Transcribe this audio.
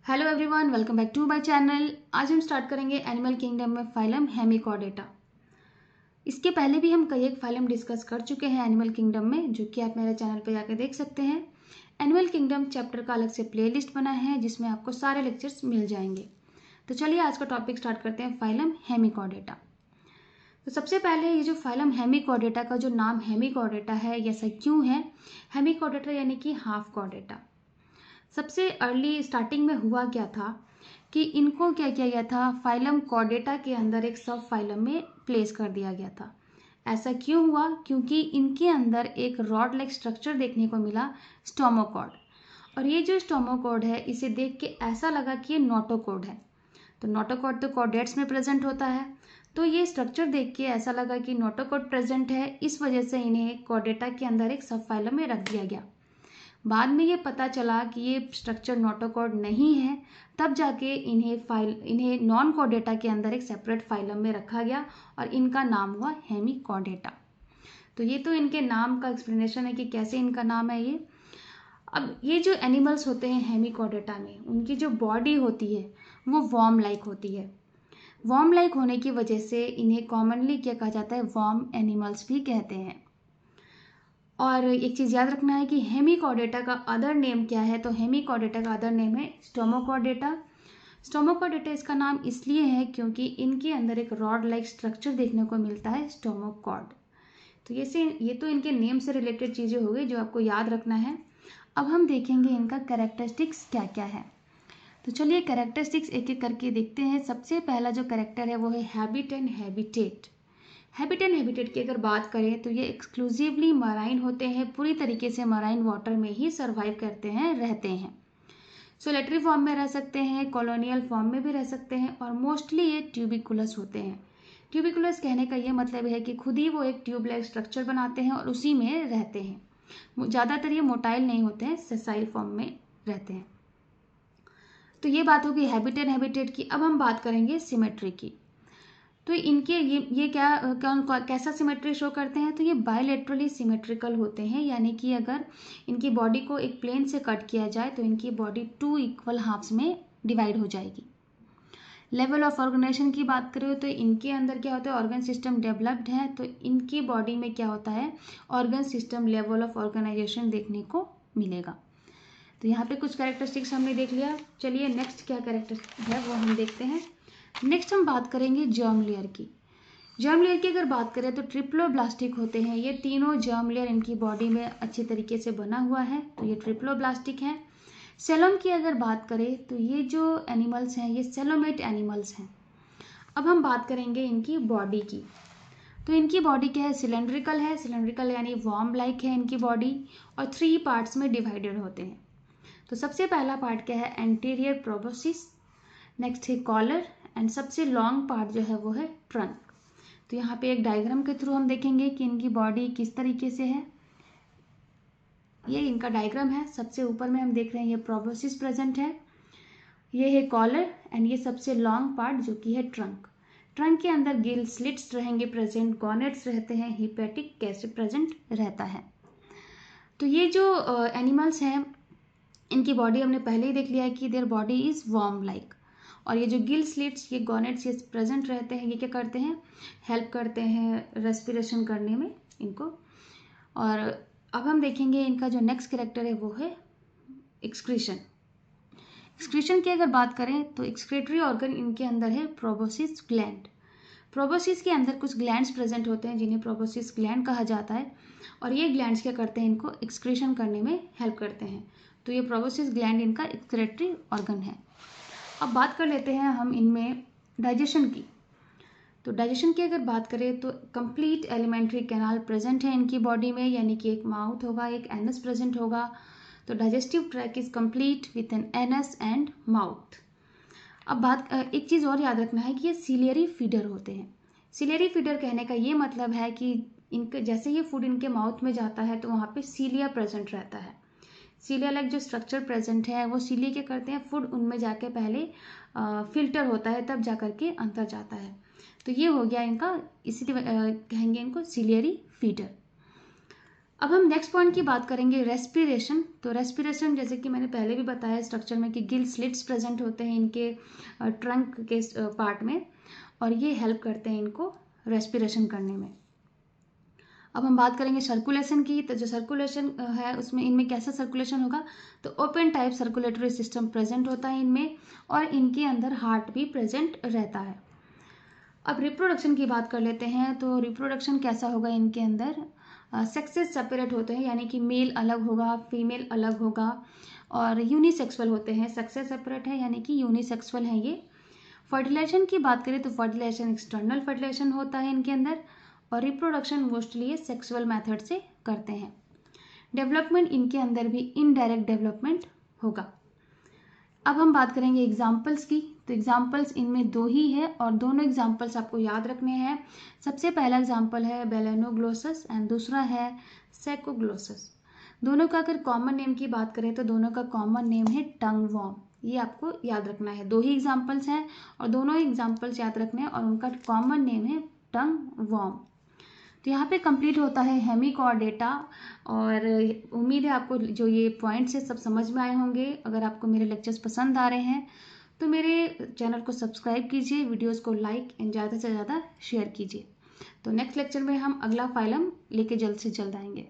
Hello everyone, welcome back to my channel. आज हम start करेंगे एनिमल किंगडम में फाइलम हेमिकॉर्डेटा। इसके पहले भी हम कई एक फाइलम डिस्कस कर चुके हैं एनिमल किंगडम में, जो कि आप मेरे चैनल पर जाकर देख सकते हैं। एनिमल किंगडम चैप्टर का अलग से प्लेलिस्ट बना है जिसमें आपको सारे लेक्चर्स मिल जाएंगे। तो चलिए आज का टॉपिक स्टार्ट करते हैं, फाइलम हेमिकॉर्डेटा। तो सबसे पहले ये जो फाइलम हेमिकॉर्डेटा का जो नाम हेमिकॉर्डेटा है, ऐसा क्यों है? हेमिकॉर्डेटा यानी कि हाफ कॉर्डेटा। सबसे अर्ली स्टार्टिंग में हुआ क्या था कि इनको क्या किया गया था, फाइलम कॉर्डेटा के अंदर एक सब फाइलम में प्लेस कर दिया गया था। ऐसा क्यों हुआ? क्योंकि इनके अंदर एक रॉड लाइक स्ट्रक्चर देखने को मिला, स्टोमोकॉर्ड। और ये जो स्टोमोकॉर्ड है, इसे देख के ऐसा लगा कि ये नोटोकॉर्ड है। तो नोटोकॉर्ड तो कॉर्डेट्स में प्रेजेंट होता है, तो ये स्ट्रक्चर देख के ऐसा लगा कि नोटोकॉर्ड प्रेजेंट है, इस वजह से इन्हें कॉर्डेटा के अंदर एक सब फाइलम में रख दिया गया। बाद में ये पता चला कि ये स्ट्रक्चर नोटोकॉर्ड नहीं है, तब जाके इन्हें नॉन कॉर्डेटा के अंदर एक सेपरेट फाइलम में रखा गया और इनका नाम हुआ हेमिकॉर्डेटा। तो ये तो इनके नाम का एक्सप्लेनेशन है कि कैसे इनका नाम है ये। अब ये जो एनिमल्स होते हैं हेमिकॉर्डेटा में, उनकी जो बॉडी होती है वो वॉर्म लाइक होती है। वॉर्म लाइक होने की वजह से इन्हें कॉमनली क्या कहा जाता है, वॉर्म एनिमल्स भी कहते हैं। और एक चीज़ याद रखना है कि हेमिकॉर्डेटा का अदर नेम क्या है। तो हेमिकॉर्डेटा का अदर नेम है स्टोमोकॉर्डेटा। स्टोमोकॉर्डेटा इसका नाम इसलिए है क्योंकि इनके अंदर एक रॉड लाइक स्ट्रक्चर देखने को मिलता है, स्टोमोकॉर्ड। तो ये तो इनके नेम से रिलेटेड चीज़ें हो गई जो आपको याद रखना है। अब हम देखेंगे इनका कैरेक्टरिस्टिक्स क्या क्या है। तो चलिए कैरेक्टरिस्टिक्स एक एक करके देखते हैं। सबसे पहला जो कैरेक्टर है वो है habit and habitat. Habit and habitat की अगर बात करें तो ये एक्सक्लूसिवली मराइन होते हैं, पूरी तरीके से मराइन वाटर में ही सर्वाइव करते हैं, रहते हैं। सोलेटरी फॉर्म में रह सकते हैं, कॉलोनियल फॉर्म में भी रह सकते हैं, और मोस्टली ये ट्यूबिकुलस होते हैं। ट्यूबिकुलस कहने का ये मतलब है कि खुद ही वो एक ट्यूब लाइक स्ट्रक्चर बनाते हैं और उसी में रहते हैं। ज़्यादातर ये मोटाइल नहीं होते हैं, सेसाइल फॉर्म में रहते हैं। तो ये बात होगी हैबिट एंड हैबिटेट की। अब हम बात करेंगे सिमेट्री की। तो इनके ये कैसा सिमेट्री शो करते हैं? तो ये बायलेटरली सिमेट्रिकल होते हैं, यानी कि अगर इनकी बॉडी को एक प्लेन से कट किया जाए तो इनकी बॉडी 2 इक्वल हाफ्स में डिवाइड हो जाएगी। लेवल ऑफ ऑर्गेनाइजेशन की बात करें तो इनके अंदर क्या होता है, ऑर्गन सिस्टम डेवलप्ड है, तो इनकी बॉडी में क्या होता है, organ system level of organisation देखने को मिलेगा। तो यहाँ पे कुछ कैरेक्टरिस्टिक्स हमने देख लिया। चलिए नेक्स्ट क्या कैरेक्टरिस्टिक है वो हम देखते हैं। नेक्स्ट हम बात करेंगे जर्म लेयर की। जर्म लेयर की अगर बात करें तो ट्रिप्लोब्लास्टिक होते हैं ये तीनों। जर्म लेयर इनकी बॉडी में अच्छी तरीके से बना हुआ है, तो ये ट्रिप्लोब्लास्टिक है। सेलोम की अगर बात करें तो ये जो एनिमल्स हैं ये सेलोमेट एनिमल्स हैं। अब हम बात करेंगे इनकी बॉडी की। तो इनकी बॉडी क्या है, सिलेंड्रिकल है। सिलेंड्रिकल यानी वॉर्म लाइक है इनकी बॉडी, और 3 पार्ट्स में डिवाइडेड होते हैं। तो सबसे पहला पार्ट क्या है, एंटीरियर प्रोबोसिस, नेक्स्ट है कॉलर, एंड सबसे लॉन्ग पार्ट जो है वो है ट्रंक। तो यहाँ पे एक डायग्राम के थ्रू हम देखेंगे कि इनकी बॉडी किस तरीके से है। ये इनका डायग्राम है। सबसे ऊपर में हम देख रहे हैं ये प्रोबोसिस प्रेजेंट है, ये है कॉलर, एंड ये सबसे लॉन्ग पार्ट जो कि है ट्रंक। ट्रंक के अंदर गिल स्लिट्स रहेंगे प्रेजेंट, गॉनेट्स रहते हैं, हिपैटिक कैसे प्रेजेंट रहता है। तो ये जो एनिमल्स हैं इनकी बॉडी हमने पहले ही देख लिया है कि their body is warm like. और ये जो गिल स्लिट्स, ये गॉनेट्स, ये प्रेजेंट रहते हैं, ये क्या करते हैं, हेल्प करते हैं रेस्पिरेशन करने में इनको। और अब हम देखेंगे इनका जो नेक्स्ट कैरेक्टर है वो है एक्सक्रीशन। एक्सक्रीशन की अगर बात करें तो एक्सक्रीटरी ऑर्गन इनके अंदर है प्रोबोसिस ग्लैंड। प्रोबोसिस के अंदर कुछ ग्लैंड्स प्रेजेंट होते हैं जिन्हें प्रोबोसिस ग्लैंड कहा जाता है, और ये ग्लैंड्स क्या करते हैं, इनको एक्सक्रीशन करने में हेल्प करते हैं। तो ये प्रोबोसिस ग्लैंड इनका एक्सक्रीटरी ऑर्गन है। अब बात कर लेते हैं हम इनमें डाइजेशन की। तो डाइजेशन की अगर बात करें तो कंप्लीट एलिमेंट्री कैनाल प्रेजेंट है इनकी बॉडी में, यानी कि एक माउथ होगा, एक एनस प्रेजेंट होगा। तो digestive track is complete with an anus and mouth. अब एक चीज़ और याद रखना है कि ये सीलियरी फीडर होते हैं। सीलियरी फीडर कहने का ये मतलब है कि इनके जैसे ये फूड इनके माउथ में जाता है तो वहाँ पे सीलिया प्रेजेंट रहता है। सीलिया लाइक जो स्ट्रक्चर प्रेजेंट है वो सीलिया क्या करते हैं, फूड उनमें जाके पहले फिल्टर होता है तब जा करके अंदर जाता है। तो ये हो गया इनका, इसीलिए कहेंगे इनको सीलियरी फीडर। अब हम नेक्स्ट पॉइंट की बात करेंगे रेस्पिरेशन। तो रेस्पिरेशन जैसे कि मैंने पहले भी बताया स्ट्रक्चर में कि गिल स्लिट्स प्रेजेंट होते हैं इनके ट्रंक के पार्ट में, और ये हेल्प करते हैं इनको रेस्पिरेशन करने में। अब हम बात करेंगे सर्कुलेशन की। तो जो सर्कुलेशन है उसमें इनमें कैसा सर्कुलेशन होगा, तो open type circulatory system present होता है इनमें, और इनके अंदर हार्ट भी प्रेजेंट रहता है। अब रिप्रोडक्शन की बात कर लेते हैं। तो रिप्रोडक्शन कैसा होगा इनके अंदर, सेक्सेस सेपरेट होते हैं, यानी कि मेल अलग होगा, फीमेल अलग होगा, और यूनिसेक्सुअल होते हैं। सेक्सेस सेपरेट है यानी कि यूनिसेक्सुअल है ये। फर्टिलाइजेशन की बात करें तो फर्टिलाइजेशन एक्सटर्नल फर्टिलाइजेशन होता है इनके अंदर, और रिप्रोडक्शन मोस्टली ये सेक्सुअल मेथड से करते हैं। डेवलपमेंट इनके अंदर भी इनडायरेक्ट डेवलपमेंट होगा। अब हम बात करेंगे एग्जाम्पल्स की। तो एग्जाम्पल्स इनमें दो ही है, और दोनों एग्जाम्पल्स आपको याद रखने हैं। सबसे पहला एग्जाम्पल है बेलेनोग्लोसस एंड दूसरा है सेकोग्लोसस। दोनों का अगर कॉमन नेम की बात करें तो दोनों का कॉमन नेम है टंग वॉर्म। ये आपको याद रखना है। दो ही एग्जाम्पल्स हैं और दोनों एग्जाम्पल्स याद रखने हैं, और उनका कॉमन नेम है टंग वॉर्म। तो यहाँ पे कंप्लीट होता है हेमिकॉर्डेटा, और उम्मीद है आपको जो ये पॉइंट्स है सब समझ में आए होंगे। अगर आपको मेरे लेक्चर्स पसंद आ रहे हैं तो मेरे चैनल को सब्सक्राइब कीजिए, वीडियोस को लाइक एंड ज़्यादा से ज़्यादा शेयर कीजिए। तो नेक्स्ट लेक्चर में हम अगला फाइलम लेके जल्द से जल्द आएंगे।